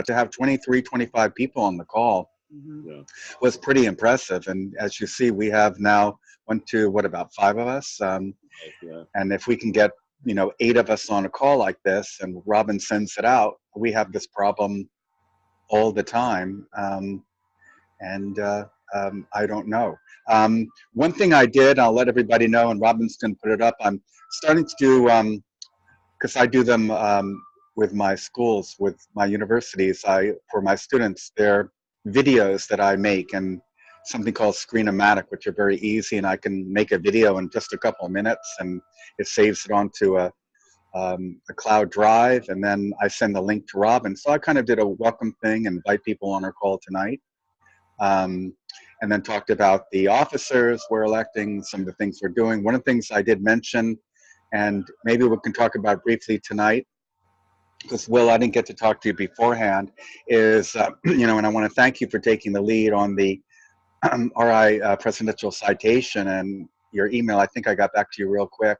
to have 23, 25 people on the call Yeah. was pretty impressive. And as you see, we have now what, about five of us? Yeah. And if we can get, eight of us on a call like this and Robin sends it out, we have this problem all the time. And I don't know. One thing I did, I'll let everybody know, and Robin's going to put it up. I'm starting to do, because I do them with my schools, with my universities. For my students, they're videos that I make, and something called Screen-O-Matic, which are very easy, and I can make a video in just a couple of minutes, and it saves it onto a cloud drive, and then I send the link to Robin. So I kind of did a welcome thing and invite people on our call tonight. And then talked about the officers we're electing, some of the things we're doing. One of the things I did mention, and maybe we can talk about briefly tonight, because Will, I didn't get to talk to you beforehand, is, and I want to thank you for taking the lead on the RI presidential citation and your email. I think I got back to you real quick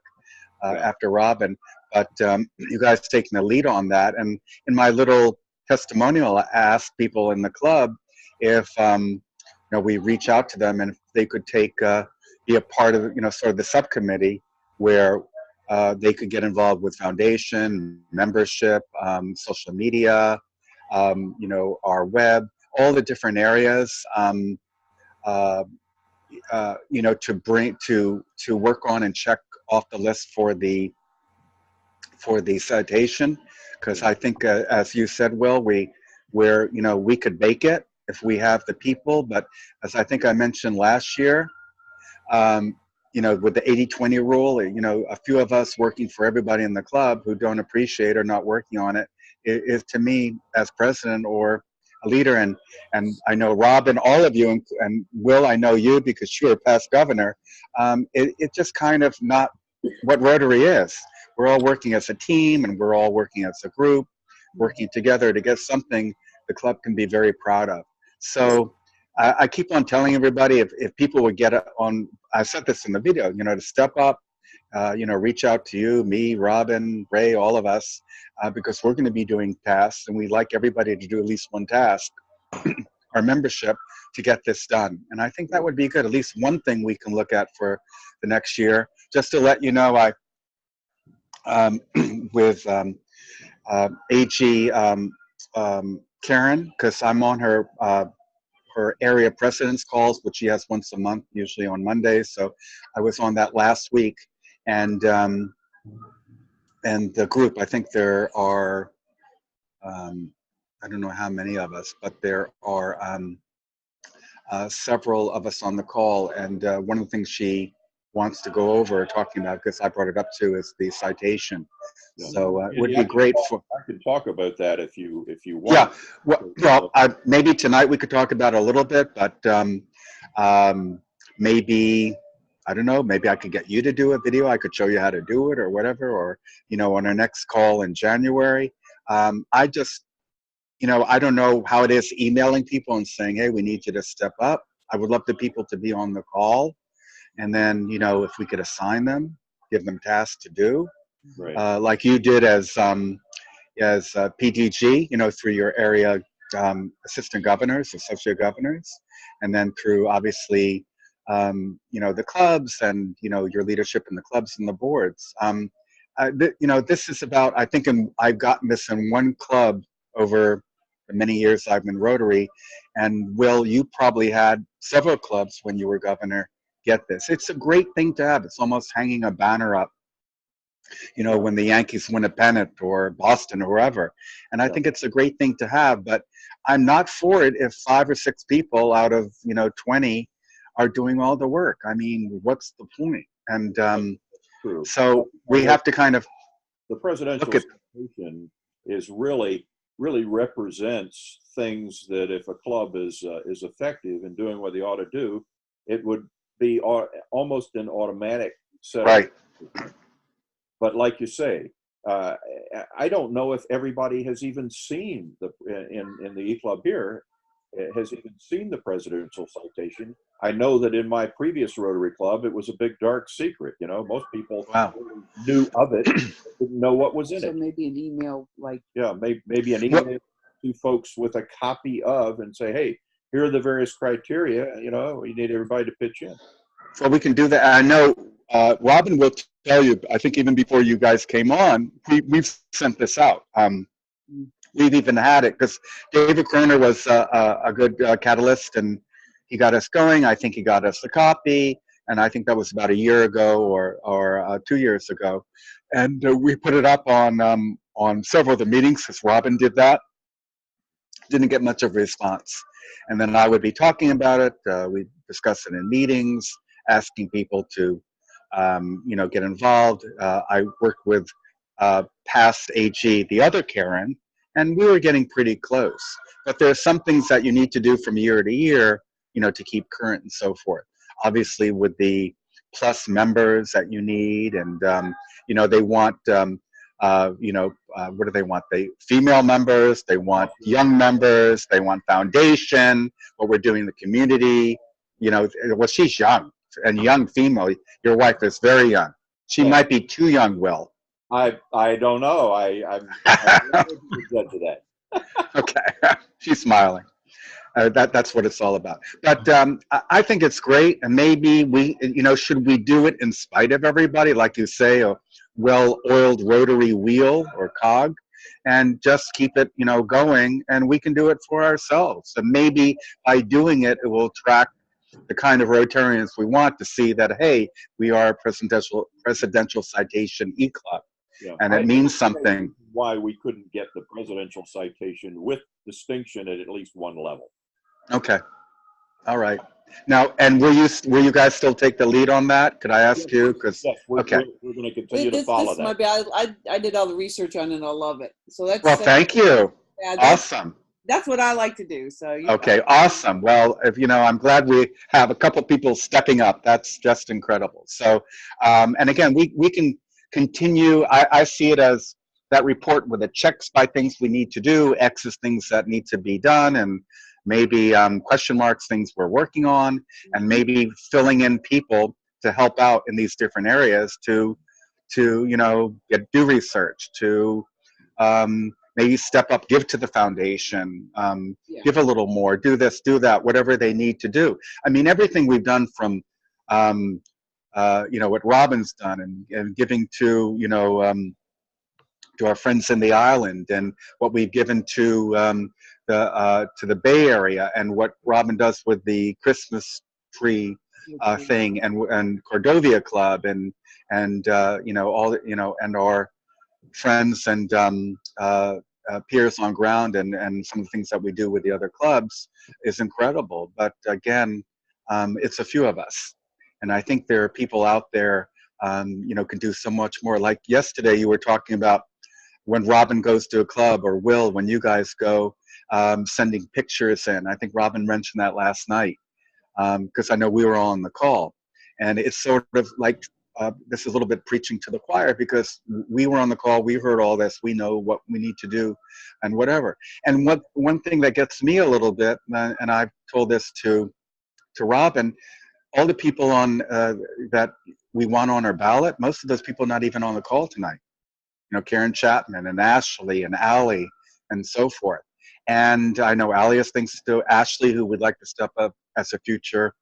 after Robin, but you guys taking the lead on that. And in my little testimonial, I asked people in the club if we reach out to them and if they could be a part of sort of the subcommittee where they could get involved with foundation, membership, social media, our web, all the different areas, to work on and check off the list for the citation. Because I think, as you said, Will, we could make it if we have the people. But as I think I mentioned last year, with the 80-20 rule, a few of us working for everybody in the club who don't appreciate or not working on it is to me, as president or a leader, and I know Rob and all of you, and Will, I know you because you're a past governor, it's just kind of not what Rotary is. We're all working as a team, and we're all working as a group, working together to get something the club can be very proud of. So I keep on telling everybody, if people would get on, I said this in the video, to step up, reach out to you, me, Robin, Ray, all of us, because we're going to be doing tasks, and we'd like everybody to do at least one task, our membership, to get this done. And I think that would be good, at least one thing we can look at for the next year. Just to let you know, with AG Karen, because I'm on her area president's calls, which she has once a month, usually on Mondays. So I was on that last week, and the group, I think there are, I don't know how many of us, but there are several of us on the call. And one of the things she wants to go over talking about, because I brought it up too, is the citation. Yeah. So it would be great for. I could talk about that if you want. Yeah, well, maybe tonight we could talk about it a little bit, but maybe, I don't know, maybe I could get you to do a video. I could show you how to do it or whatever, or, on our next call in January. I just, I don't know how it is emailing people and saying, hey, we need you to step up. I would love the people to be on the call. And then, if we could assign them, give them tasks to do, right. like you did as PDG, through your area assistant governors, associate governors, and then through obviously, the clubs and, your leadership in the clubs and the boards. This is about, I think I've gotten this in one club over the many years I've been Rotary, and Will, you probably had several clubs when you were governor get this. It's a great thing to have. It's almost hanging a banner up, when the Yankees win a pennant, or Boston or whoever. And I think it's a great thing to have, but I'm not for it if 5 or 6 people out of, 20 are doing all the work. I mean, what's the point? And so we have to kind of the presidential citation is really represents things that if a club is effective in doing what they ought to do, it would be almost an automatic set. Right. But like you say, I don't know if everybody has even seen in the E-Club here has even seen the presidential citation. I know that in my previous Rotary Club, it was a big dark secret. Most people knew of it, didn't know what was in it. So maybe an email, like maybe an email to folks with a copy of and say, hey, here are the various criteria. You know, we need everybody to pitch in. So we can do that. I know Robin will tell you, I think even before you guys came on, we've sent this out. We've even had it because David Kroner was a good catalyst, and he got us going. I think he got us a copy, and I think that was about a year ago or 2 years ago. And we put it up on several of the meetings because Robin did that. Didn't get much of a response. And then I would be talking about it. We discuss it in meetings, asking people to, get involved. I worked with past AG, the other Karen, and we were getting pretty close. But there are some things that you need to do from year to year, to keep current and so forth. Obviously, with the plus members that you need, and they want, what do they want? They female members, they want young members, they want foundation. What we're doing in the community, well, she's young and young female. Your wife is very young. She might be too young, Will. I don't know. I'm judge of that. Okay, she's smiling. That's what it's all about. But I think it's great, and maybe we, should we do it in spite of everybody, like you say, a well-oiled rotary wheel or cog, and just keep it, going, and we can do it for ourselves. And maybe by doing it, it will attract the kind of Rotarians we want to see that, hey, we are a presidential citation e-club. Yeah. And it means something. Why we couldn't get the presidential citation with distinction at least one level. Okay. All right. Now, and will you guys still take the lead on that? Could I ask you? Because we're going to continue to follow that. Might be, I did all the research on it, and I love it. So thank you. Yeah, awesome. That's what I like to do. So okay, awesome. Well, if I'm glad we have a couple people stepping up. That's just incredible. So, and again, we can continue. I see it as that report with the checks by things we need to do, X's things that need to be done, and maybe question marks things we're working on, and maybe filling in people to help out in these different areas to do research, to maybe step up, give to the foundation, give a little more, do this, do that, whatever they need to do. I mean, everything we've done from what Robin's done, and giving to to our friends in the island, and what we've given to the Bay Area, and what Robin does with the Christmas tree thing, and Cordovia Club, and all and our friends and peers on ground, and some of the things that we do with the other clubs is incredible. But again, it's a few of us. And I think there are people out there, can do so much more. Like yesterday, you were talking about when Robin goes to a club, or Will, when you guys go, sending pictures in. I think Robin mentioned that last night, because I know we were all on the call. And it's sort of like, this is a little bit preaching to the choir, because we were on the call, we heard all this, we know what we need to do, and whatever. And one thing that gets me a little bit, and I've told this to Robin, all the people on that we want on our ballot, most of those people not even on the call tonight. Karen Chapman and Ashley and Allie and so forth. And I know Allie has things to do. Ashley, who would like to step up as a future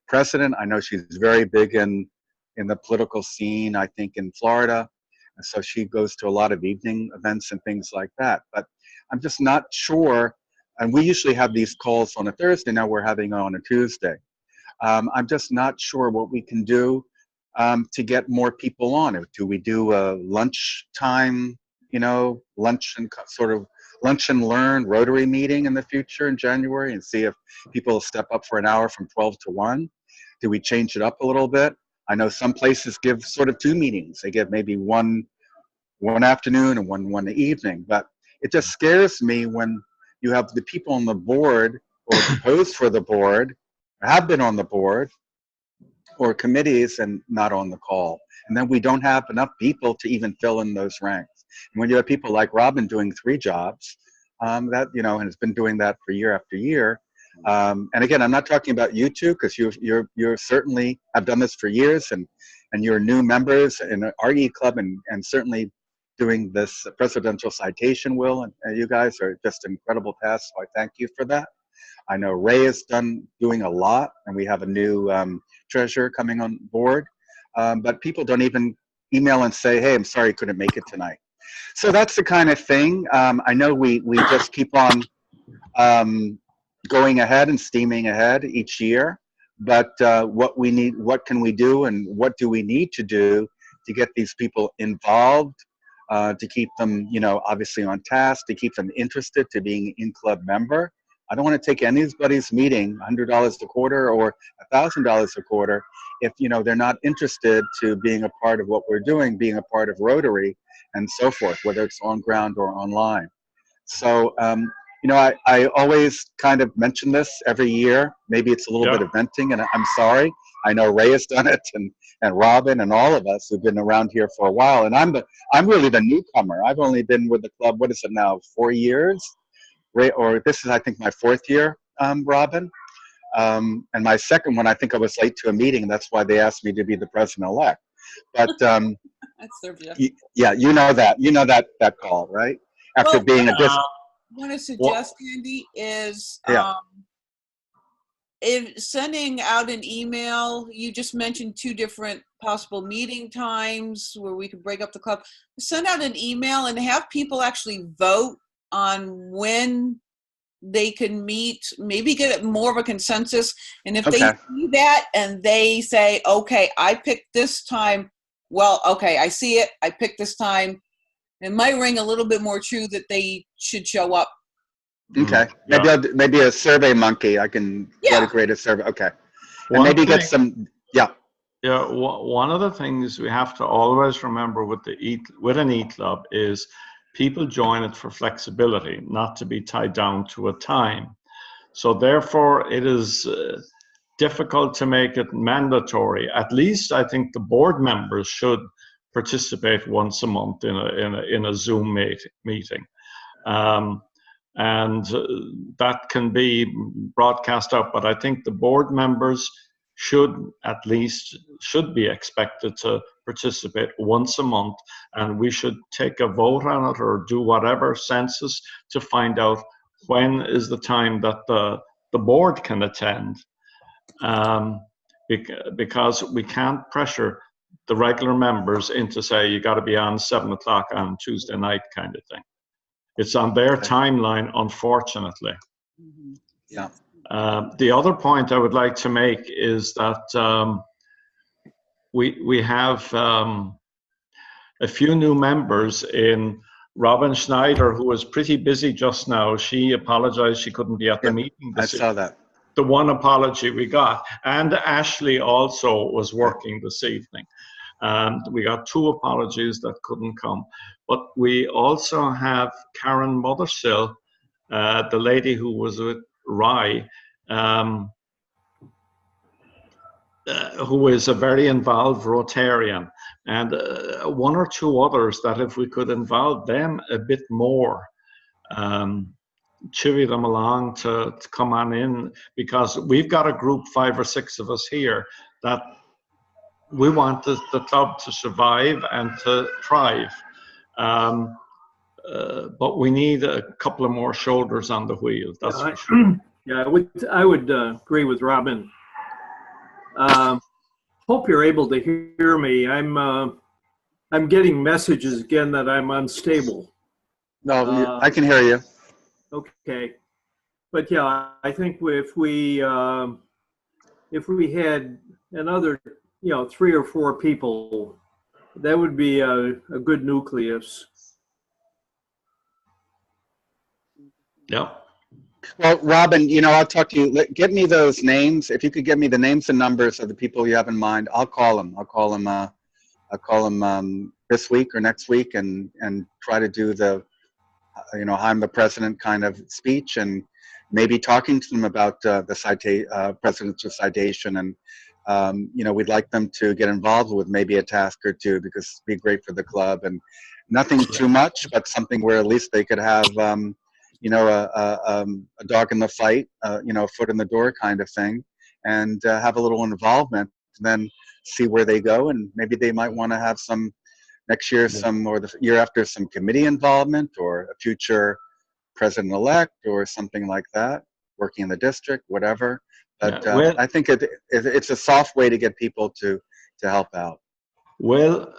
president, I know she's very big in the political scene, I think in Florida. And so she goes to a lot of evening events and things like that. But I'm just not sure, and we usually have these calls on a Thursday, now we're having it on a Tuesday. I'm just not sure what we can do to get more people on. Do we do a lunchtime, lunch and learn Rotary meeting in the future in January, and see if people step up for an hour from 12 to 1? Do we change it up a little bit? I know some places give sort of 2 meetings. They give maybe one afternoon and one evening. But it just scares me when you have the people on the board, or proposed for the board, have been on the board, or committees, and not on the call. And then we don't have enough people to even fill in those ranks. And when you have people like Robin doing 3 jobs, and has been doing that for year after year. And again, I'm not talking about you two, because you're certainly have done this for years, and you're new members in our E-Club, and certainly doing this presidential citation, Will, and you guys are just incredible tasks. So I thank you for that. I know Ray is doing a lot, and we have a new treasurer coming on board. But people don't even email and say, "Hey, I'm sorry, I couldn't make it tonight." So that's the kind of thing. I know we just keep on going ahead and steaming ahead each year. But what can we do, and what do we need to do to get these people involved, to keep them, obviously on task, to keep them interested, to being an in-club member. I don't want to take anybody's meeting, $100 a quarter or $1,000 a quarter, if they're not interested to being a part of what we're doing, being a part of Rotary, and so forth, whether it's on ground or online. So, I always kind of mention this every year. Maybe it's a little bit of venting, and I'm sorry. I know Ray has done it, and Robin, and all of us who've been around here for a while. And I'm really the newcomer. I've only been with the club, what is it now, 4 years? Ray, or this is, I think, my 4th year, Robin. And my 2nd one, I think I was late to a meeting, and that's why they asked me to be the president-elect. But That's their gift. yeah, you know that call, right? After Well, being a I want to suggest, Andy, is if sending out an email. You just mentioned 2 different possible meeting times where we could break up the club. Send out an email and have people actually vote on when they can meet, maybe get more of a consensus. And if they see that and they say, okay, I picked this time, well, okay, I see it, I picked this time, it might ring a little bit more true that they should show up. Okay. Maybe a survey monkey. I can try to create a survey. Okay. And maybe get some, one of the things we have to always remember with an e-club is people join it for flexibility, not to be tied down to a time. So therefore, it is difficult to make it mandatory. At least I think the board members should participate once a month in a Zoom meeting. And that can be broadcast out, but I think the board members should be expected to participate once a month, and we should take a vote on it or do whatever census to find out when is the time that the board can attend, because we can't pressure the regular members into say you got to be on 7 o'clock on Tuesday night kind of thing. It's on their timeline, unfortunately. Yeah. The other point I would like to make is that we have a few new members in Robin Schneider, who was pretty busy just now. She apologized she couldn't be at the meeting this evening. I saw that. The one apology we got. And Ashley also was working this evening. And we got 2 apologies that couldn't come. But we also have Karen Mothersill, the lady who was with Rye, who is a very involved Rotarian, and 1 or 2 others that if we could involve them a bit more, chivvy them along to come on in, because we've got a group, 5 or 6 of us here, that we want the club to survive and to thrive. But we need a couple of more shoulders on the wheel. That's for sure. Yeah, I would agree with Robin. Hope you're able to hear me. I'm getting messages again that I'm unstable. No, I can hear you. Okay, but yeah, I think if we had another 3 or 4 people, that would be a good nucleus. Yeah. Well, Robin, I'll talk to you. Get me those names. If you could get me the names and numbers of the people you have in mind, I'll call them. I'll call them this week or next week, and try to do the, I'm the president kind of speech, and maybe talking to them about the presidential citation, and we'd like them to get involved with maybe a task or 2, because it'd be great for the club, and nothing too much, but something where at least they could have a dog in the fight, a foot in the door kind of thing, and have a little involvement, and then see where they go. And maybe they might want to have some next year some, or the year after, some committee involvement or a future president-elect or something like that, working in the district, whatever. But Well, I think it's a soft way to get people to help out. well,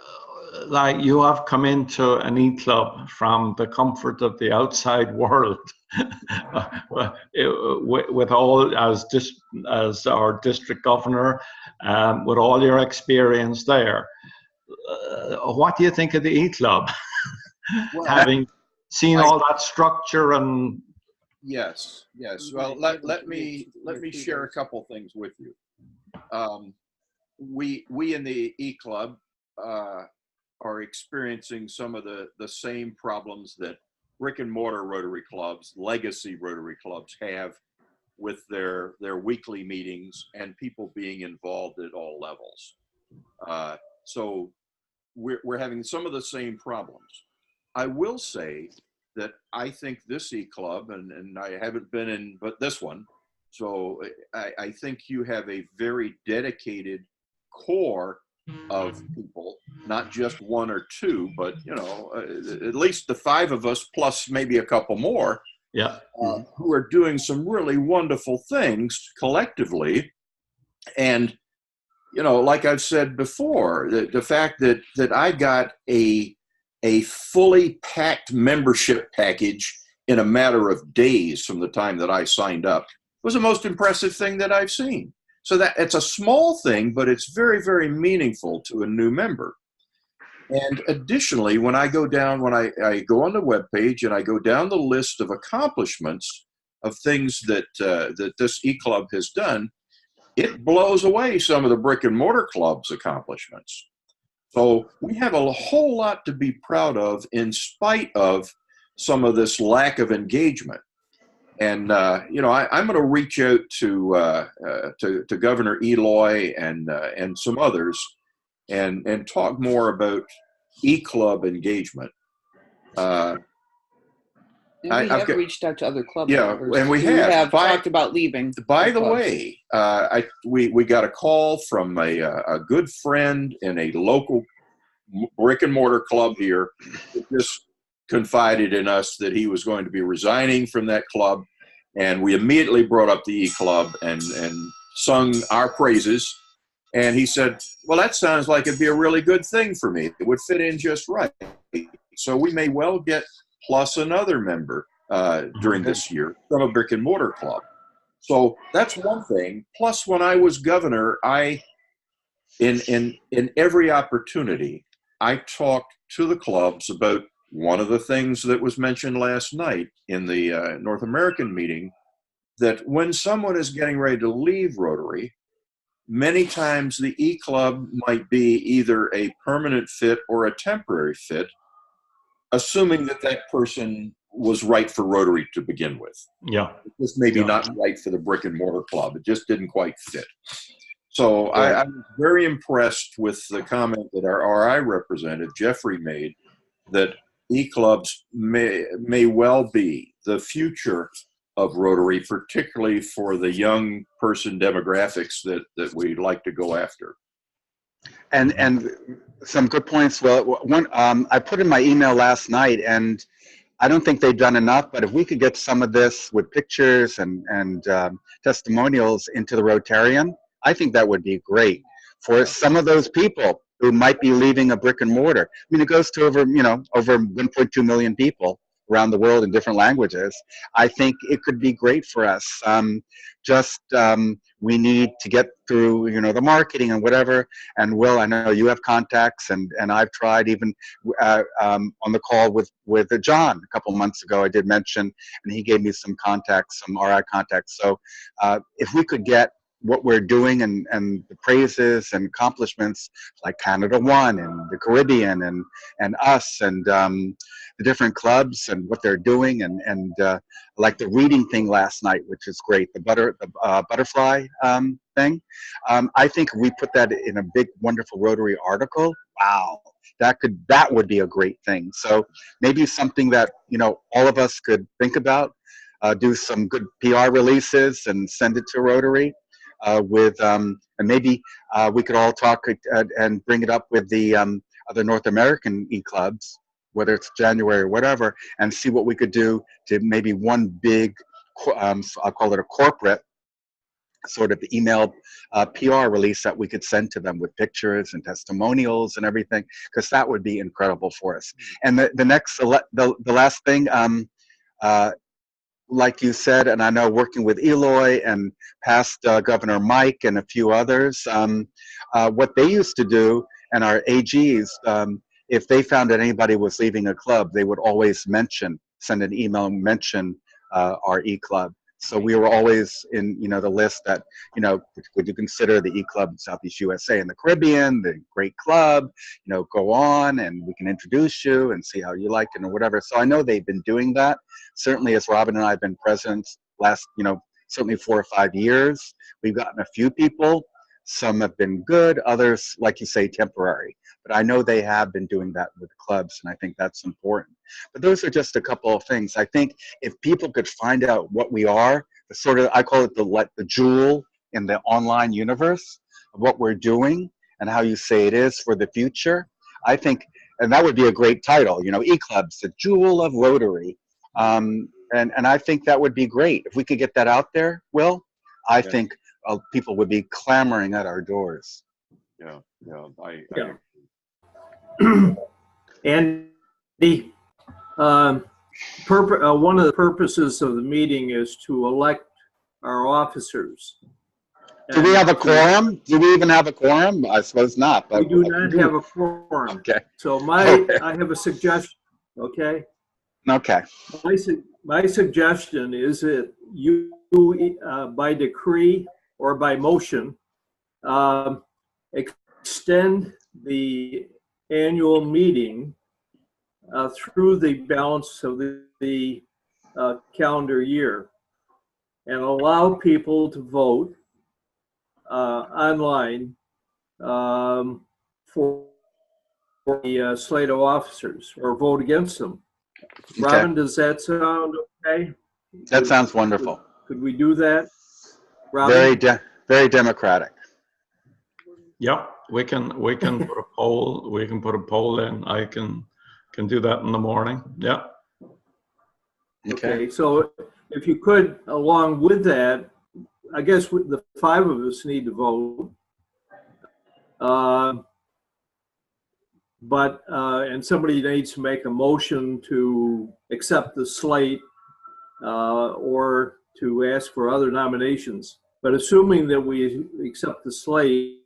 like you have come into an e-club from the comfort of the outside world, with all as our district governor, with all your experience there. What do you think of the e-club, Well, having seen I- all that structure and? Yes, yes. Well, let me share a couple things with you. We in the E-Club are experiencing some of the same problems that brick and mortar Rotary clubs, legacy Rotary clubs have with their weekly meetings and people being involved at all levels. So we're having some of the same problems. I will say that I think this E-Club, and I haven't been in but this one, so I think you have a very dedicated core of people, not just one or two, but at least the five of us plus maybe a couple more, Yeah. who are doing some really wonderful things collectively. And like I've said before, the fact that I got a fully packed membership package in a matter of days from the time that I signed up was the most impressive thing that I've seen. So that it's a small thing, but it's very, very meaningful to a new member. And additionally, when I go down, when I go on the webpage and I go down the list of accomplishments of things that this E-Club has done, it blows away some of the brick and mortar club's accomplishments. So we have a whole lot to be proud of in spite of some of this lack of engagement. And, I'm going to reach out to Governor Eloy and some others and talk more about E-Club engagement. And we have reached out to other club members. And we who have talked about leaving. By the way, we got a call from a good friend in a local brick and mortar club here who just confided in us that he was going to be resigning from that club, and we immediately brought up the E-Club and sung our praises. And he said, well, that sounds like it'd be a really good thing for me. It would fit in just right. So we may well get plus another member during this year from a brick and mortar club. So that's one thing. Plus, when I was governor, in every opportunity, I talked to the clubs about one of the things that was mentioned last night in the North American meeting, that when someone is getting ready to leave Rotary, many times the E-Club might be either a permanent fit or a temporary fit, assuming that that person was right for Rotary to begin with. Yeah. This maybe not right for the brick and mortar club. It just didn't quite fit. So I was very impressed with the comment that our RI representative, Jeffrey, made, that E-Clubs may well be the future of Rotary, particularly for the young person demographics that we like to go after. And some good points. Well, one, I put in my email last night, and I don't think they've done enough, but if we could get some of this with pictures and testimonials into the Rotarian, I think that would be great for some of those people who might be leaving a brick and mortar. I mean, it goes to over 1.2 million people around the world in different languages. I think it could be great for us. We need to get through, the marketing and whatever. And Will, I know you have contacts, and I've tried even on the call with John a couple months ago. I did mention, and he gave me some contacts, some RI contacts. So if we could get what we're doing and the praises and accomplishments like Canada One and the Caribbean and us and the different clubs and what they're doing and like the reading thing last night, which is great, the butterfly thing. I think if we put that in a big, wonderful Rotary article, wow, that would be a great thing. So maybe something that all of us could think about, do some good PR releases and send it to Rotary. And maybe we could all talk and bring it up with the other North American e-clubs, whether it's January or whatever, and see what we could do to maybe one big, I'll call it a corporate sort of email PR release that we could send to them with pictures and testimonials and everything, because that would be incredible for us. And the last thing, like you said, and I know working with Eloy and past Governor Mike and a few others, what they used to do, and our AGs, if they found that anybody was leaving a club, they would always send an email and mention our e-club. So we were always in, the list that, would you consider the e-club in Southeast USA and the Caribbean, the great club, go on and we can introduce you and see how you like it or whatever. So I know they've been doing that. Certainly as Robin and I have been presidents last, certainly 4 or 5 years, we've gotten a few people. Some have been good, others, like you say, temporary. But I know they have been doing that with clubs, and I think that's important. But those are just a couple of things. I think if people could find out what we are, the sort of, I call it the jewel in the online universe of what we're doing and how you say it is for the future, I think, and that would be a great title, e-clubs, the jewel of Rotary. And I think that would be great. If we could get that out there, Will, I think people would be clamoring at our doors. Yeah. And the one of the purposes of the meeting is to elect our officers. Do we have a quorum? Do we even have a quorum? I suppose not. But we do not have a quorum. Okay. So I have a suggestion. Okay. Okay. My suggestion is that you, by decree or by motion, extend the annual meeting through the balance of the calendar year, and allow people to vote online for the slate of officers, or vote against them. Okay. Robin, does that sound okay? That sounds wonderful. Could we do that, Robin? Very democratic. Yep, we can put a poll. We can put a poll in. I can do that in the morning. Yeah. Okay. So if you could, along with that, I guess the 5 of us need to vote. And somebody needs to make a motion to accept the slate or to ask for other nominations. But assuming that we accept the slate,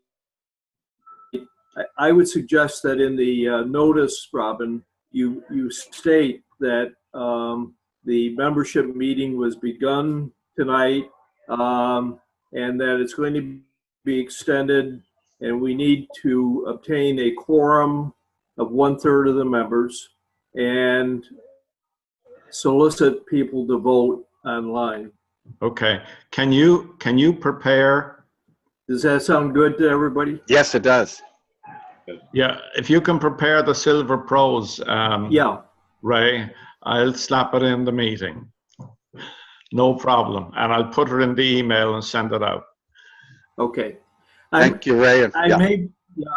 I would suggest that in the notice, Robin, you state that the membership meeting was begun tonight, and that it's going to be extended, and we need to obtain a quorum of 1/3 of the members and solicit people to vote online. Okay. Can you prepare? Does that sound good to everybody? Yes, it does. Yeah, if you can prepare the silver pros, Yeah. Ray, I'll slap it in the meeting. No problem. And I'll put it in the email and send it out. Okay. Thank you, Ray. I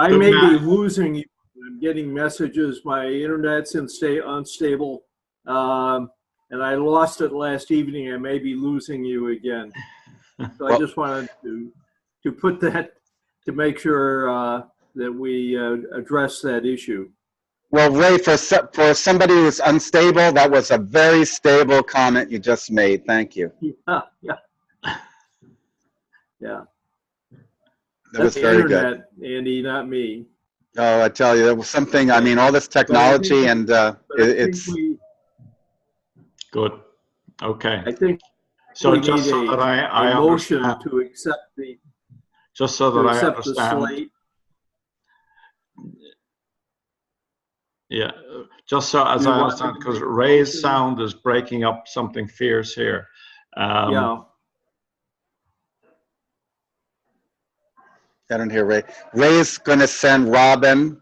may be losing you. I'm getting messages. My internet's unstable. And I lost it last evening. I may be losing you again. So I just wanted to put that, to make sure that we address that issue. Well, Ray, for somebody who's unstable, that was a very stable comment you just made. Thank you. Yeah. That was very good. Internet, Andy, not me. Oh, I tell you, there was something, I mean, all this technology and it's... Good. Okay. I think So we just need so that I a motion understand, to accept the just so that I accept the understand. slate. Yeah, just so as You I want understand, to because make a Ray's motion? sound is breaking up something fierce here. Yeah. I don't hear Ray. Ray's going to send Robin.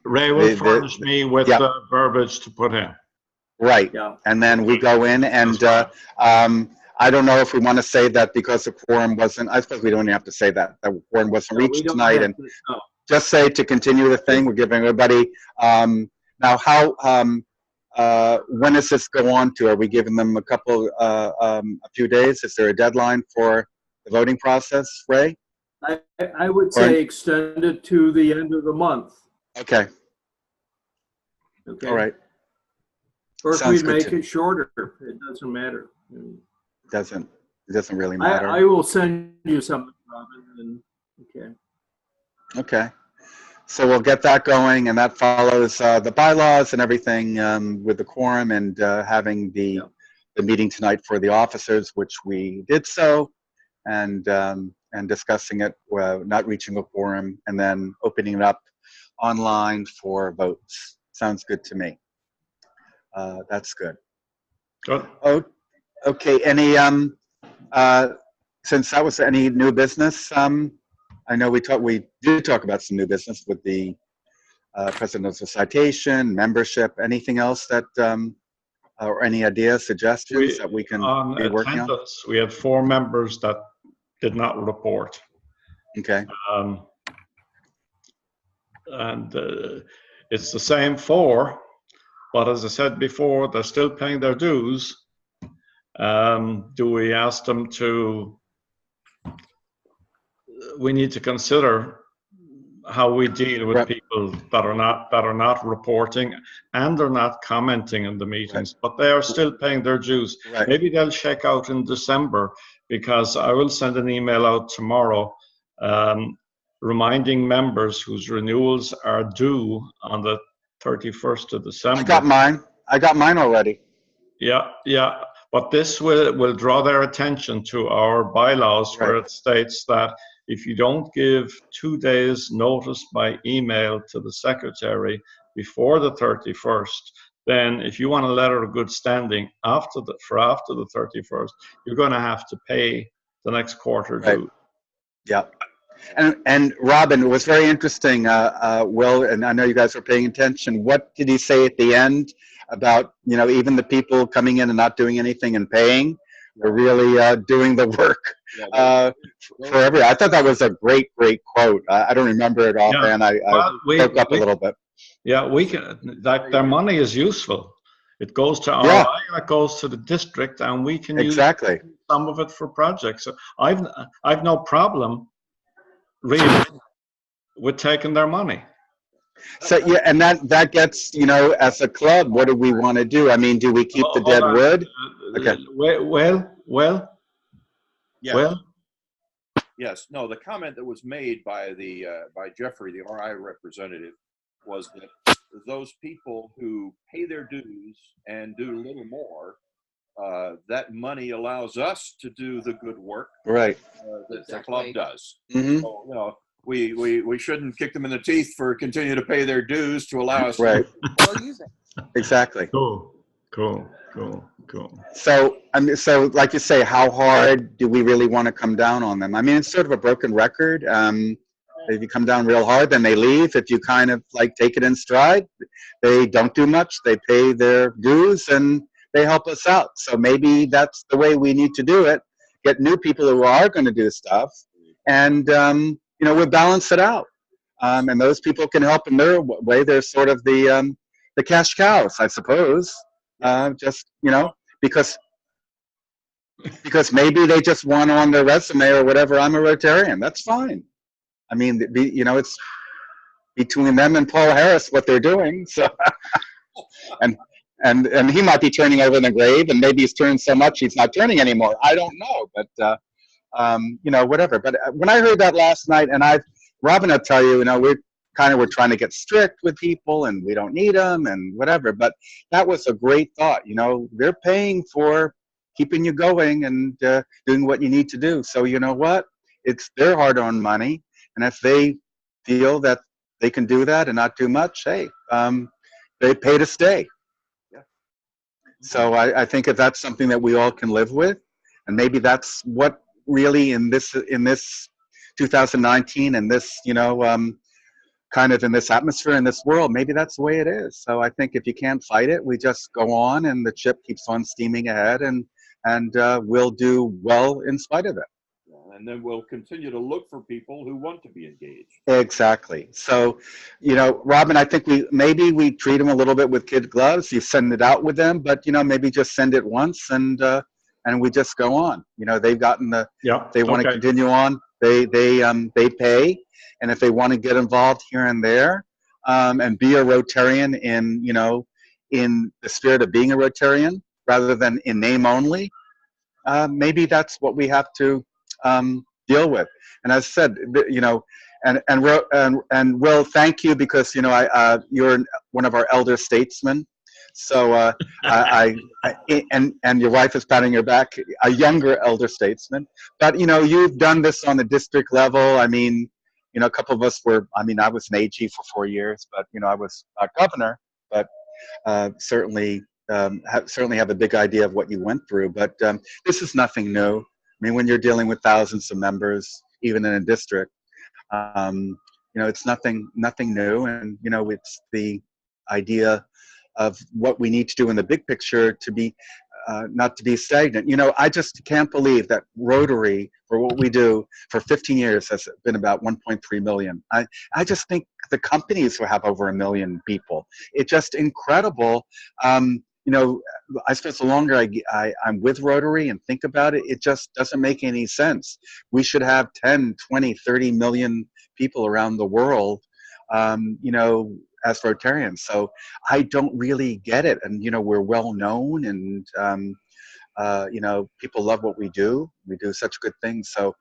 Ray will furnish me with yeah. the verbiage to put in. Right. Yeah. And then we go in and That's I don't know if we want to say that because the quorum wasn't, I suppose we don't even have to say that. The quorum wasn't No, we reached don't tonight have and to- no. just say to continue the thing, we're giving everybody, now how, when does this go on to? Are we giving them a few days? Is there a deadline for the voting process, Ray? I would say extend it to the end of the month. Okay, Okay. all right. Or if Sounds we good make to- it shorter, it doesn't matter. It doesn't really matter. I will send you something, Robin. And, okay. Okay. So we'll get that going, and that follows the bylaws and everything with the quorum and having the meeting tonight for the officers, which we did so, and discussing it, not reaching a quorum, and then opening it up online for votes. Sounds good to me. That's good. Good. Oh, okay. Any since that was any new business, I know we did talk about some new business with the presidential citation, membership. Anything else that, or any ideas, suggestions that we can On be working on? attendance, we had 4 members that did not report. Okay. And it's the same 4, but as I said before, they're still paying their dues. Do we ask them to? We need to consider how we deal with Right. people that are not reporting and they're not commenting in the meetings, but they are still paying their dues. Right. Maybe they'll check out in December, because I will send an email out tomorrow reminding members whose renewals are due on the 31st of December. I got mine already. Yeah. But this will draw their attention to our bylaws, where Right. it states that if you don't give 2 days notice by email to the secretary before the 31st, then if you want a letter of good standing after the 31st, you're going to have to pay the next quarter Right. due. Yeah. And Robin, it was very interesting, Will, and I know you guys were paying attention. What did he say at the end about, even the people coming in and not doing anything and paying? They're really doing the work for everyone. I thought that was a great quote. I don't remember it offhand. I spoke up a little bit. Yeah, we can. Their money is useful. It goes to RI, and it goes to the district, and we can use some of it for projects. So I've no problem really with taking their money. So yeah, and that gets, as a club, what do we want to do? I mean, do we keep the dead wood? Okay. Well. Yes. No, the comment that was made by by Jeffrey, the RI representative, was that those people who pay their dues and do a little more, that money allows us to do the good work that the club does. Mm-hmm. So, we shouldn't kick them in the teeth for continuing to pay their dues to allow us to use it. Exactly. Cool. So, like you say, how hard do we really want to come down on them? I mean, it's sort of a broken record. If you come down real hard, then they leave. If you kind of take it in stride, they don't do much. They pay their dues and they help us out. So maybe that's the way we need to do it. Get new people who are going to do stuff, and we'll balance it out. And those people can help in their way. They're sort of the cash cows, I suppose. Because maybe they just want on their resume or whatever, I'm a Rotarian. That's fine. I mean, it's between them and Paul Harris what they're doing. So, and he might be turning over in the grave, and maybe he's turned so much he's not turning anymore. I don't know, but whatever. But when I heard that last night, and Robin will tell you, we're trying to get strict with people, and we don't need them, and whatever. But that was a great thought. They're paying for keeping you going and doing what you need to do. So you know what? It's their hard-earned money. And if they feel that they can do that and not do much, hey, they pay to stay. Yeah. So I think if that's something that we all can live with, and maybe that's what really in this 2019 and this, kind of in this atmosphere, in this world, maybe that's the way it is. So I think if you can't fight it, we just go on and the ship keeps on steaming ahead, and we'll do well in spite of it. and then we'll continue to look for people who want to be engaged. Exactly. So, you know, Robin, I think maybe we treat them a little bit with kid gloves. You send it out with them, but you know, maybe just send it once and we just go on. You know, they've gotten they want to continue on. They pay, and if they want to get involved here and there, and be a Rotarian in, you know, in the spirit of being a Rotarian rather than in name only, maybe that's what we have to deal with. And as I said, you know, and Will, thank you, because you know you're one of our elder statesmen. So and your wife is patting your back, a younger elder statesman. But you know, you've done this on the district level. I mean, you know, a couple of us were. I mean, I was an AG for 4 years, but you know, I was not governor. But certainly have a big idea of what you went through. But this is nothing new. I mean, when you're dealing with thousands of members, even in a district, you know, it's nothing new. And you know, it's the idea of what we need to do in the big picture to be not to be stagnant. You know, I just can't believe that Rotary, for what we do for 15 years, has been about 1.3 million. I just think the companies will have over 1 million people. It's just incredible. You know, I suppose the longer I'm with Rotary and think about it, it just doesn't make any sense. We should have 10, 20, 30 million people around the world, you know, as Rotarians. So I don't really get it. And, you know, we're well known, and, you know, people love what we do. We do such good things. So,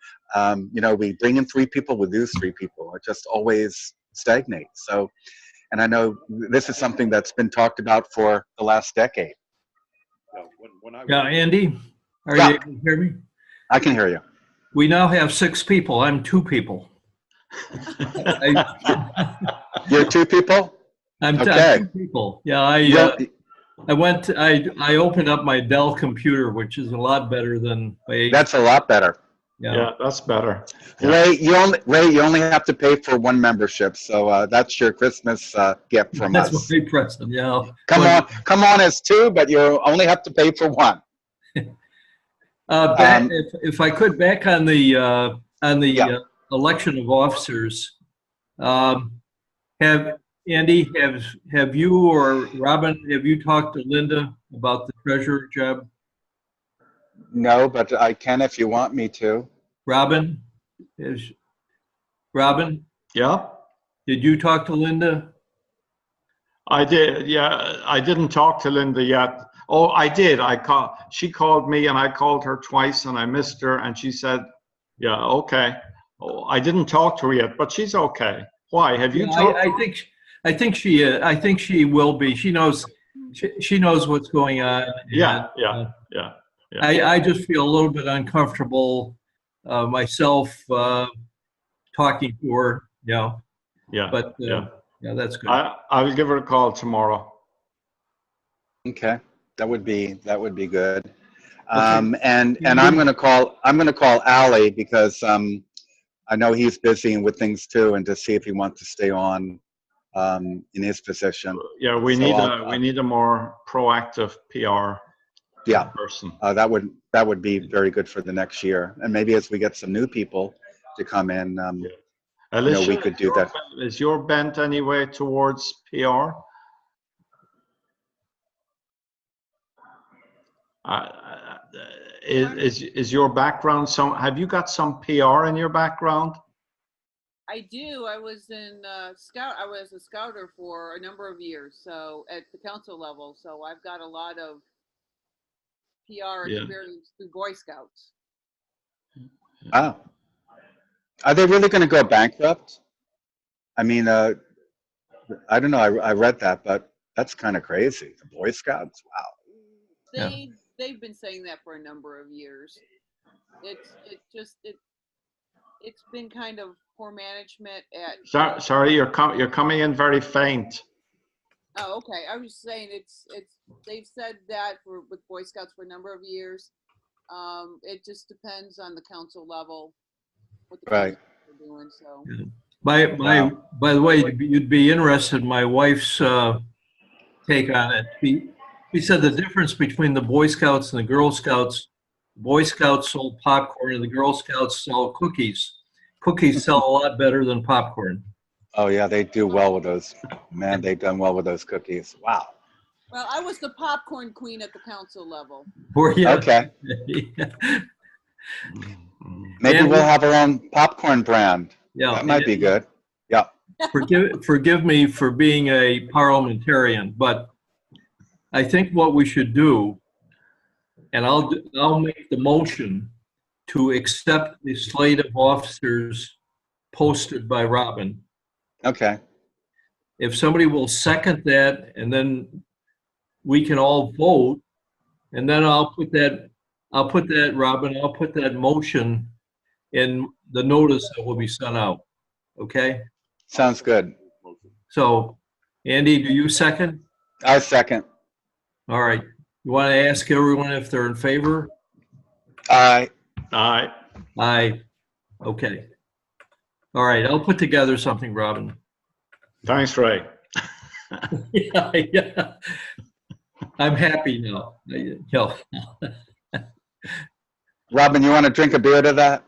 you know, we bring in 3 people, we lose 3 people. It just always stagnates. So, and I know this is something that's been talked about for the last decade. Yeah, Andy, are you able to hear me? I can hear you. We now have 6 people. I'm 2 people. You're 2 people? I'm okay. 2 people. Yeah, I opened up my Dell computer, which is a lot better than my. That's a lot better. Yeah, that's better. Yeah. Ray, you only have to pay for 1 membership, so that's your Christmas gift from us. That's my present. Yeah. Come on as 2, but you only have to pay for 1. If I could, back on the election of officers, Andy, have you or Robin, have you talked to Linda about the treasurer job? No, but I can if you want me to. Robin? Yeah. Did you talk to Linda? I did. Yeah, I didn't talk to Linda yet. Oh, I did. She called me, and I called her twice, and I missed her, and she said, "Yeah, okay." Oh, I didn't talk to her yet, but she's okay. Why? Have you talked? I think she will be. She knows what's going on. Yeah. I just feel a little bit uncomfortable myself talking to her. Yeah. But that's good. I will give her a call tomorrow. Okay, that would be good. Okay. And I'm going to call Ali, because I know he's busy with things too, and to see if he wants to stay on in his position. Yeah, we need a more proactive PR person. That would be very good for the next year, and maybe as we get some new people to come in, Alicia, we could do that. Is your bent anyway towards PR? Is your background have you got some PR in your background? I do. I was in scout. I was a scouter for a number of years, so at the council level. So I've got a lot of PR experience through Boy Scouts. Oh, are they really going to go bankrupt? I mean, I don't know. I read that, but that's kind of crazy. The Boy Scouts. Wow. They've been saying that for a number of years. It's been kind of poor management at. Sorry, you're coming in very faint. Oh, okay. I was saying they've said that with Boy Scouts for a number of years. It just depends on the council level what the council are doing. So. By the way, you'd be interested in my wife's take on it. He said the difference between the Boy Scouts and the Girl Scouts Boy Scouts sold popcorn and the Girl Scouts sell cookies. Cookies sell a lot better than popcorn. Oh yeah, they do well with those. Man, they've done well with those cookies. Wow. Well, I was the popcorn queen at the council level. Were you? Okay. Maybe And we'll have our own popcorn brand. Yeah, That might be good. Yeah. forgive me for being a parliamentarian, but I think what we should do, and I'll make the motion to accept the slate of officers posted by Robin. Okay. If somebody will second that, and then we can all vote, and then I'll put that, Robin, I'll put that motion in the notice that will be sent out. Okay? Sounds good. So, Andy, do you second? I second. All right. You want to ask everyone if they're in favor? Aye. Aye. Aye. Okay. All right. I'll put together something, Robin. Thanks, Ray. Yeah. I'm happy now. No. Robin, you want to drink a beer to that?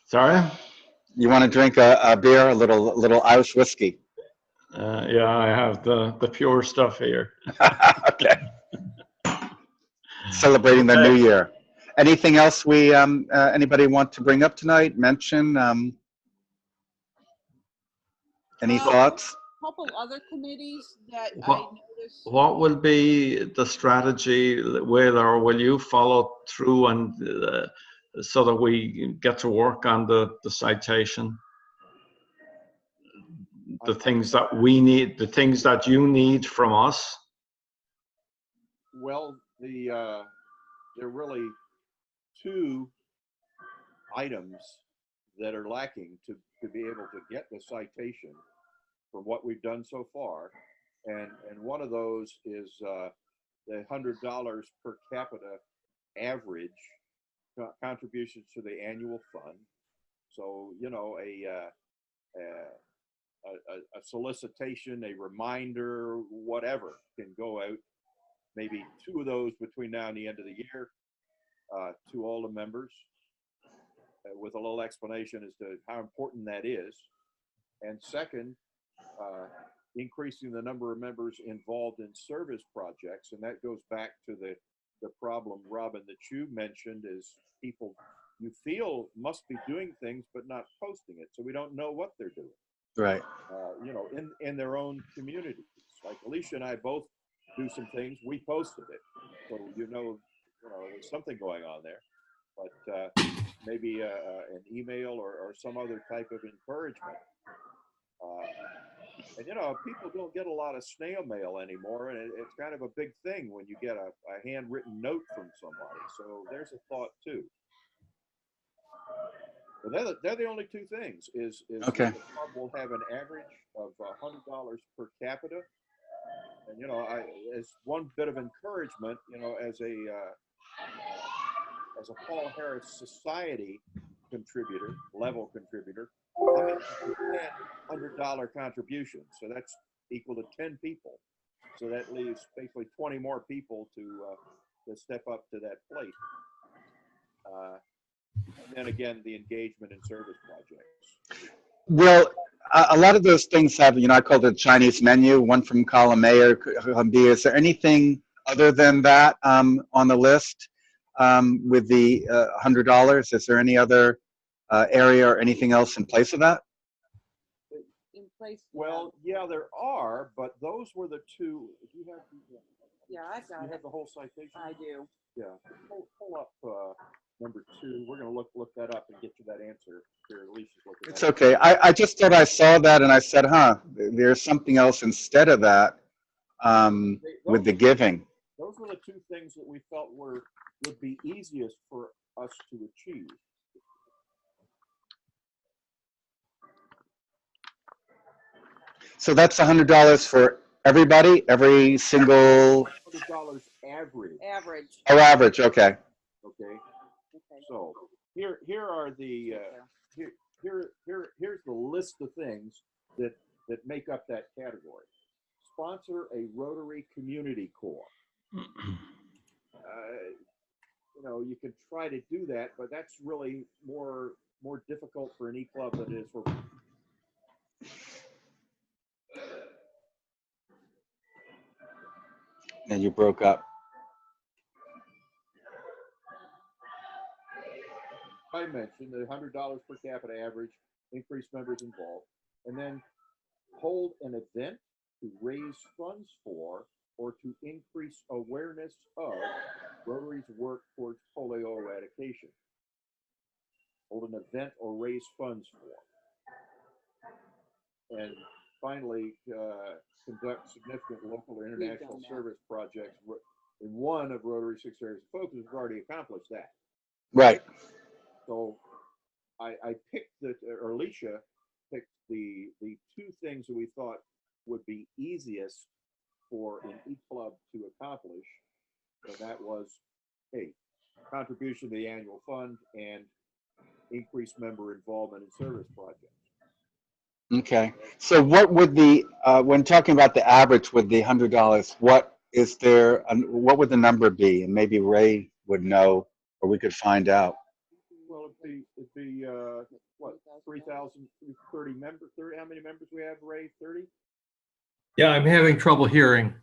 Sorry? You want to drink a beer, a little Irish whiskey? Yeah, I have the pure stuff here. Okay. Celebrating the new year. Anything else anybody want to bring up tonight? Mention? Any thoughts? A couple other committees that I What- noticed. What will be the strategy, will you follow through and so that we get to work on the citation? The things that we need, the things that you need from us? Well, there are really two items that are lacking to be able to get the citation from what we've done so far. And one of those is the $100 per capita average contributions to the annual fund. So, you know, a solicitation, a reminder, whatever can go out, maybe 2 of those between now and the end of the year, to all the members, with a little explanation as to how important that is. And second, increasing the number of members involved in service projects. And that goes back to the problem, Robin, that you mentioned, is people you feel must be doing things but not posting it. So we don't know what they're doing. Right. You know, in their own communities. Like Alicia and I both do some things. We posted it, so you know, there's something going on there. But maybe an email or some other type of encouragement. And you know, people don't get a lot of snail mail anymore, and it's kind of a big thing when you get a handwritten note from somebody. So there's a thought too. But they're the only two things. Is Okay. The club will have an average of $100 per capita, and you know, as one bit of encouragement, you know, as a Paul Harris Society level contributor, I mean, $100 contributions, so that's equal to 10 people. So that leaves basically 20 more people to step up to that plate. And then again, the engagement in service projects. Well, a lot of those things have, you know, I call it a Chinese menu, one from column A or column B. Is there anything other than that on the list with the $100? Is there any other area or anything else in place of that? In place. Well, yeah, there are, but those were the two. Do you have? Yeah, I got You it. have the whole citation. I do. Yeah, pull up number 2. We're gonna look that up and get you that answer. Here, Alicia's looking. It's okay. I just thought I saw that and I said, there's something else instead of that with the giving. Those were the two things that we felt would be easiest for us to achieve. So that's $100 for everybody, every single. $100 average. Average. Oh, average. Okay. Okay. Okay. So here are the here's the list of things that make up that category. Sponsor a Rotary Community Corps. you could try to do that, but that's really more difficult for an e-club than it is for. And you broke up. I mentioned the $100 per capita average, increased members involved, and then hold an event to raise funds for or to increase awareness of Rotary's work towards polio eradication. Hold an event or raise funds for. And finally, conduct significant local or international service projects in one of Rotary's 6 areas of focus. We've already accomplished that. Right. So I picked or Alicia picked the 2 things that we thought would be easiest for an e-club to accomplish. And that was, contribution to the annual fund and increased member involvement in service projects. Okay. So what would when talking about the average with the $100, what would the number be? And maybe Ray would know, or we could find out. Well, it'd be what, 3,030 members? 30? How many members we have, Ray? 30? Yeah, I'm having trouble hearing.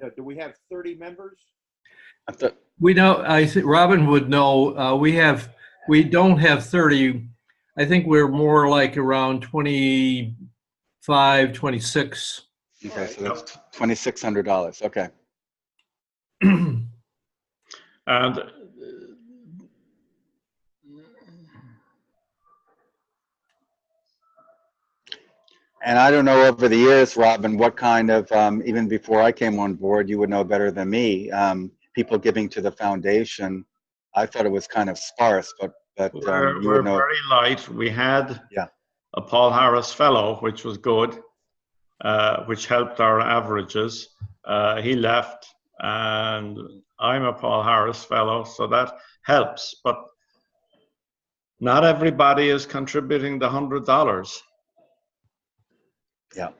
Yeah. Do we have 30 members? We know. I think Robin would know. We don't have 30. I think we're more like around 25, 26. Okay, so that's $2,600. Okay. And And I don't know over the years, Robin, what kind of, even before I came on board, you would know better than me, people giving to the foundation. I thought it was kind of sparse, but you we're would know. very light. We had Yeah. a Paul Harris Fellow, which was good, which helped our averages. He left, and I'm a Paul Harris Fellow, so that helps. But not everybody is contributing the $100. Yeah.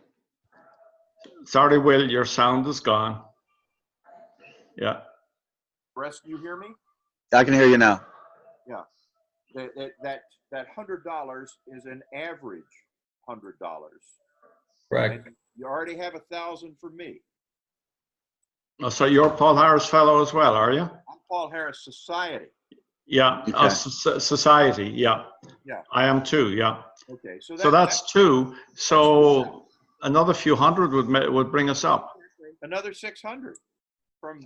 Sorry, Will, your sound is gone. Yeah. Russ, do you hear me? I can hear you now. Yeah. That $100 is an average $100. Right. And you already have 1,000 for me. Oh, so you're Paul Harris Fellow as well, are you? I'm Paul Harris Society. Yeah. Okay. Society. Yeah. Yeah. I am too. Yeah. Okay. So that's 2. So another few hundred would bring us up. Another 600 from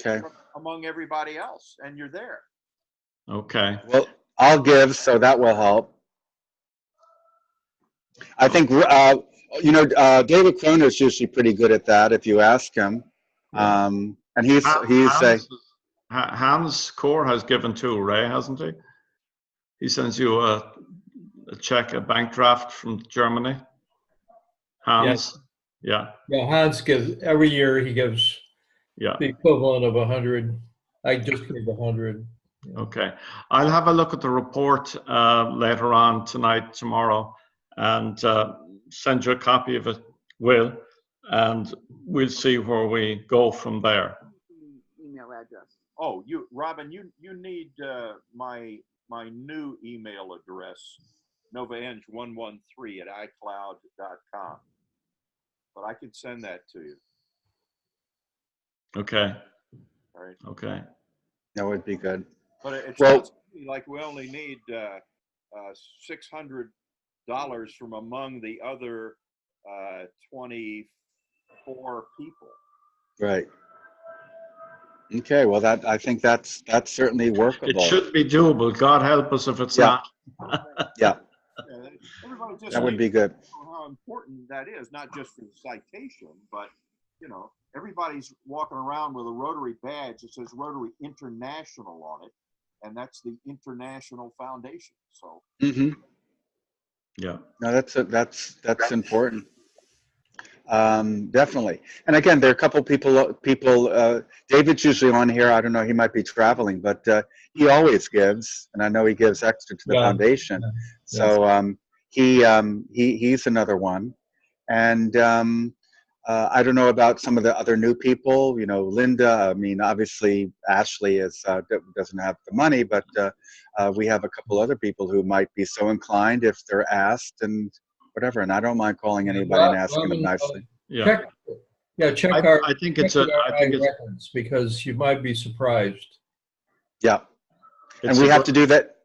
among everybody else, and you're there. Okay. Well, I'll give, so that will help. I think, David Croner is usually pretty good at that if you ask him. And Hans Core has given too, Ray, hasn't he? He sends you a check, a bank draft from Germany. Hans. Yes. Yeah. Hans gives every year. He gives the equivalent of 100. I just gave 100. Okay. I'll have a look at the report later on tonight, tomorrow, and send you a copy of it, Will, and we'll see where we go from there. Email address. Oh, Robin, you need my new email address, novaeng113@icloud.com. But I can send that to you. Okay. All right. Okay. That would be good. But it sounds to me like we only need $600 from among the other 24 people. Right. Okay. Well, I think that's certainly workable. It should be doable. God help us if it's not. Yeah. Everybody just That would be good. how important that is, not just for the citation, but everybody's walking around with a Rotary badge that says Rotary International on it, and that's the International Foundation. So. Mm-hmm. Yeah. No, that's important. Definitely. And again, there are a couple people. David's usually on here. I don't know. He might be traveling, but he always gives, and I know he gives extra to the foundation. So he's another one, and I don't know about some of the other new people, you know, Linda. I mean, obviously Ashley doesn't have the money, but we have a couple other people who might be so inclined if they're asked and whatever. And I don't mind calling anybody and asking them nicely. Yeah. Check, yeah, check our, I think check it's a, with our I think it's, records, because you might be surprised. Yeah, and it's we a have good- to do that.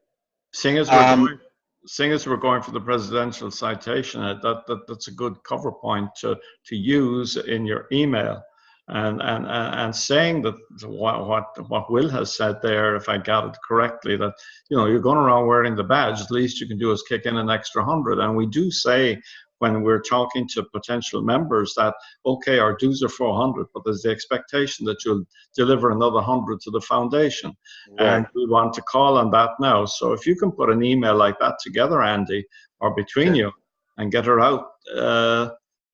Seeing as we're going for the presidential citation, that's a good cover point to use in your email, and saying that what Will has said there, if I got it correctly, that you're going around wearing the badge. At least you can do is kick in an extra 100, and we do say when we're talking to potential members that okay, our dues are 400, but there's the expectation that you'll deliver another 100 to the foundation. And we want to call on that now. So if you can put an email like that together, Andy, or between you, and get her out,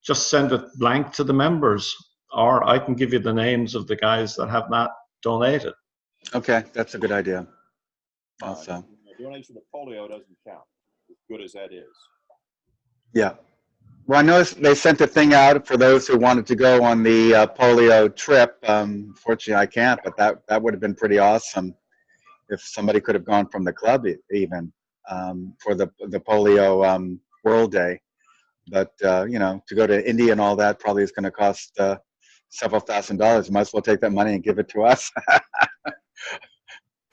just send it blank to the members, or I can give you the names of the guys that have not donated. Okay, that's a good idea. Also, donation to polio doesn't count, as good as that is. yeah. Well, I noticed they sent a thing out for those who wanted to go on the polio trip. Fortunately, I can't, but that would have been pretty awesome if somebody could have gone from the club even for the polio World Day. But to go to India and all that probably is going to cost several $1,000s. You might as well take that money and give it to us.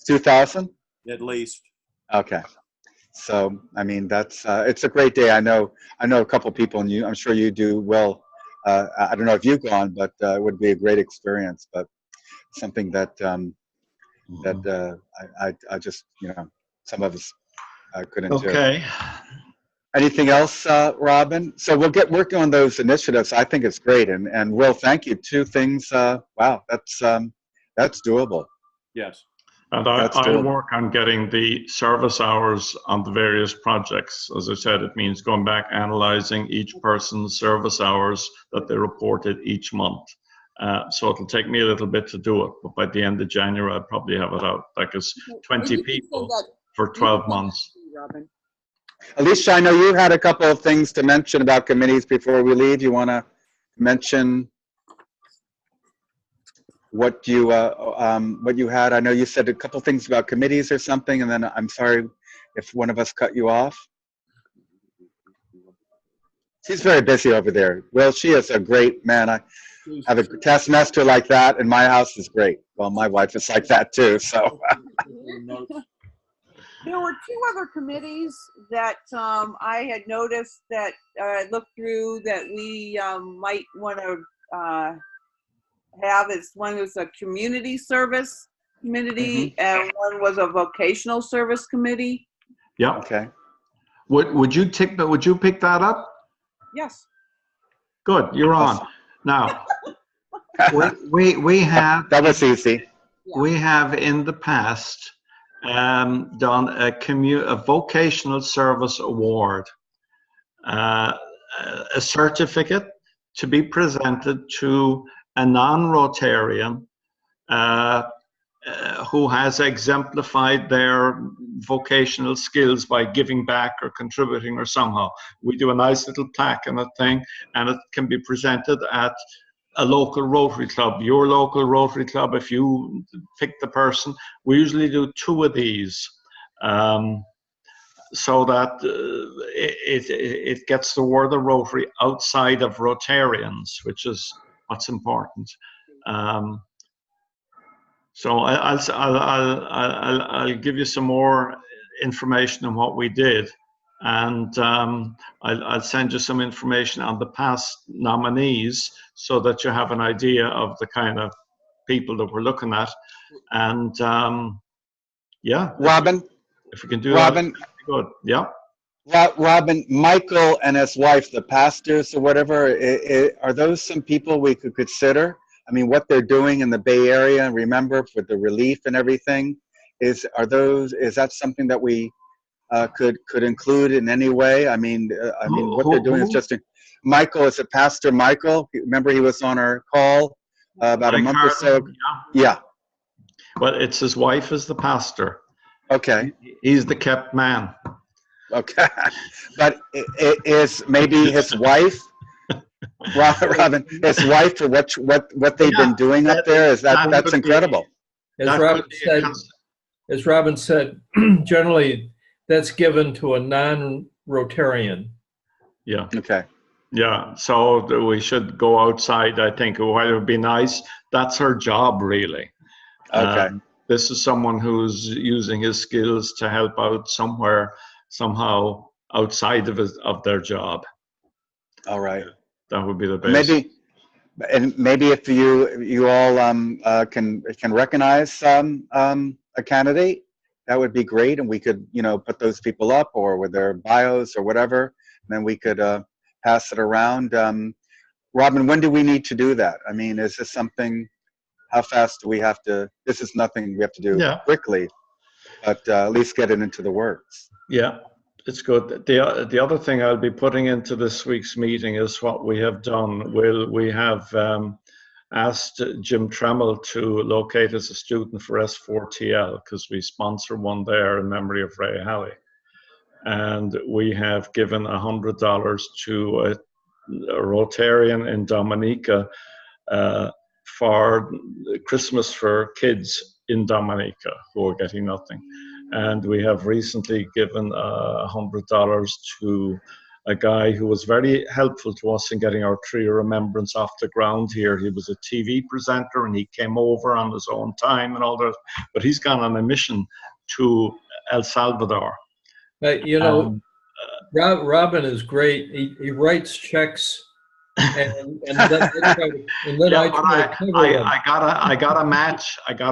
2,000? At least. Okay. So, I mean, that's it's a great day. I know a couple people, and I'm sure you do well. I don't know if you've gone, but it would be a great experience. But something that I just some of us couldn't do. Okay. Anything else, Robin? So we'll get working on those initiatives. I think it's great, and Will, thank you. 2 things. Wow, that's doable. Yes. And That's I'll doable. work on getting the service hours on the various projects. As I said, it means going back, analyzing each person's service hours that they reported each month. So it'll take me a little bit to do it, but by the end of January, I'll probably have it out. Like it's 20 people for 12 months. Robin. Alicia, I know you had a couple of things to mention about committees before we leave. You want to mention what you had? I know you said a couple things about committees or something, and then I'm sorry if one of us cut you off. She's very busy over there. Well, she is a great man. I have a taskmaster like that, and my house is great. Well, my wife is like that too. So. There were 2 other committees that I had noticed that I looked through that we might want to have. One was a community service committee, and one was a vocational service committee. Yeah. Okay. Would you pick that up? Yes. Good. You're on. Now, we have That was easy. we have in the past done a vocational service award, a certificate to be presented to a non-Rotarian who has exemplified their vocational skills by giving back or contributing or somehow. We do a nice little plaque and a thing, and it can be presented at a local Rotary Club, your local Rotary Club, if you pick the person. We usually do 2 of these, so that it gets the word of Rotary outside of Rotarians, which is what's important. So I'll give you some more information on what we did, and I'll send you some information on the past nominees so that you have an idea of the kind of people that we're looking at. And yeah, Robin, if we can do Robin, that, good. Yeah. Robin, Michael and his wife, the pastors or whatever, are those some people we could consider? I mean, what they're doing in the Bay Area, and remember, for the relief and everything, is that something that we could include in any way? I mean, what they're doing is just. Michael, is it Pastor Michael? Remember, he was on our call about a month or so. Yeah. Well, it's his wife is the pastor. Okay. He's the kept man. Okay. But it is maybe his wife Robin, his wife, or what they've been doing up there, that's incredible. As That Robin could be a said, cons- as Robin said, generally that's given to a non-Rotarian. Yeah, Okay. yeah. So we should go outside. I think while it would be nice, that's her job really. Okay. This is someone who's using his skills to help out somewhere, somehow outside of their job. All right. That would be the best. Maybe if you all can recognize a candidate, that would be great, and we could put those people up or with their bios or whatever, and then we could pass it around. Robin, when do we need to do that? I mean, is this something? How fast do we have to? This is nothing we have to do quickly, but at least get it into the works. Yeah, it's good. The other thing I'll be putting into this week's meeting is what we have done. We have asked Jim Tremmell to locate us a student for S4TL because we sponsor one there in memory of Ray Halley. And we have given $100 to a Rotarian in Dominica for Christmas for kids in Dominica who are getting nothing. And we have recently given $100 to a guy who was very helpful to us in getting our tree of remembrance off the ground here. He was a TV presenter and he came over on his own time and all that, but he's gone on a mission to El Salvador. Robin is great. He writes checks and then I got a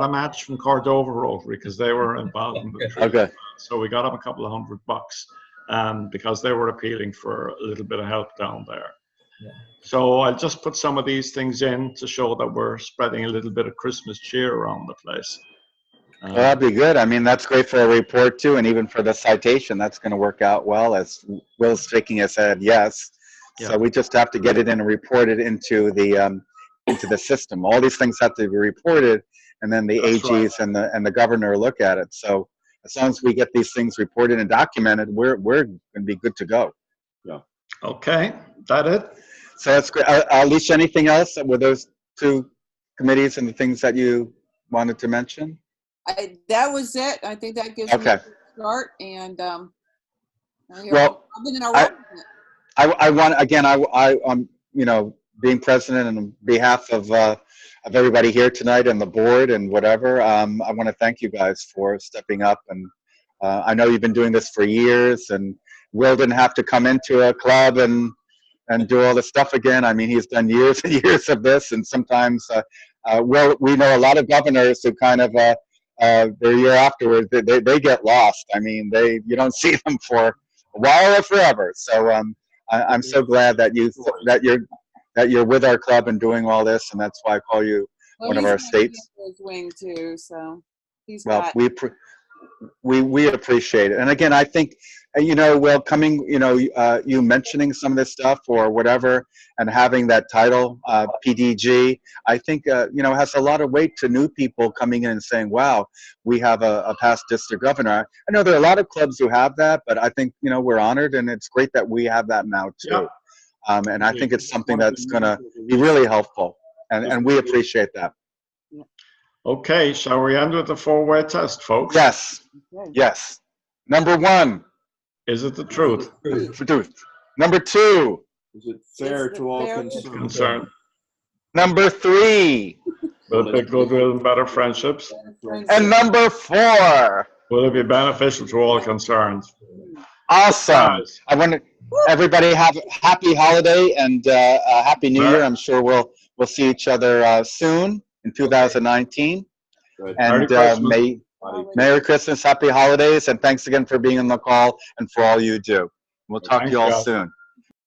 match from Cordova Rotary because they were involved in the trip. Okay. So we got them a couple of $100 because they were appealing for a little bit of help down there. Yeah. So I'll just put some of these things in to show that we're spreading a little bit of Christmas cheer around the place. Well, that'd be good. I mean, that's great for a report too, and even for the citation, that's going to work out well. As Will's shaking his head, yes. Yeah. So we just have to get it in and report it into the system. All these things have to be reported, and then the That's AGs and the governor look at it. So as long as we get these things reported and documented, we're going to be good to go. Yeah. Okay, that it? So that's great. Alicia, anything else with those two committees and the things that you wanted to mention? That was it. I think that gives me a good start. And well, I want again. I'm being president and on behalf of everybody here tonight and the board and whatever. I want to thank you guys for stepping up, and I know you've been doing this for years. And Will didn't have to come into a club and do all this stuff again. I mean, he's done years and years of this, and sometimes we know a lot of governors who kind of their year afterwards they get lost. I mean, you don't see them for a while or forever. So I'm so glad that you're with our club and doing all this, and that's why I call you one of our states. Wing too, so he's well, we appreciate it. And again, I think Will, coming, you mentioning some of this stuff or whatever, and having that title, PDG, I think has a lot of weight to new people coming in and saying, wow, we have a past district governor. I know there are a lot of clubs who have that, but I think we're honored, and it's great that we have that now too. Yeah. And I think it's something that's going to be really helpful, and we appreciate that. Okay, shall we end with the four-way test, folks? Yes. Yes. Number 1. Is it the truth? Truth. Number 2. Is it fair to all concerned? Number 3. Will it be goodwill and better friendships? And number 4. Will it be beneficial to all concerned? Awesome. I want everybody have a happy holiday and a happy new year. I'm sure we'll see each other soon in 2019. Good. And Merry Christmas, happy holidays, and thanks again for being on the call and for all you do. We'll talk to you all soon.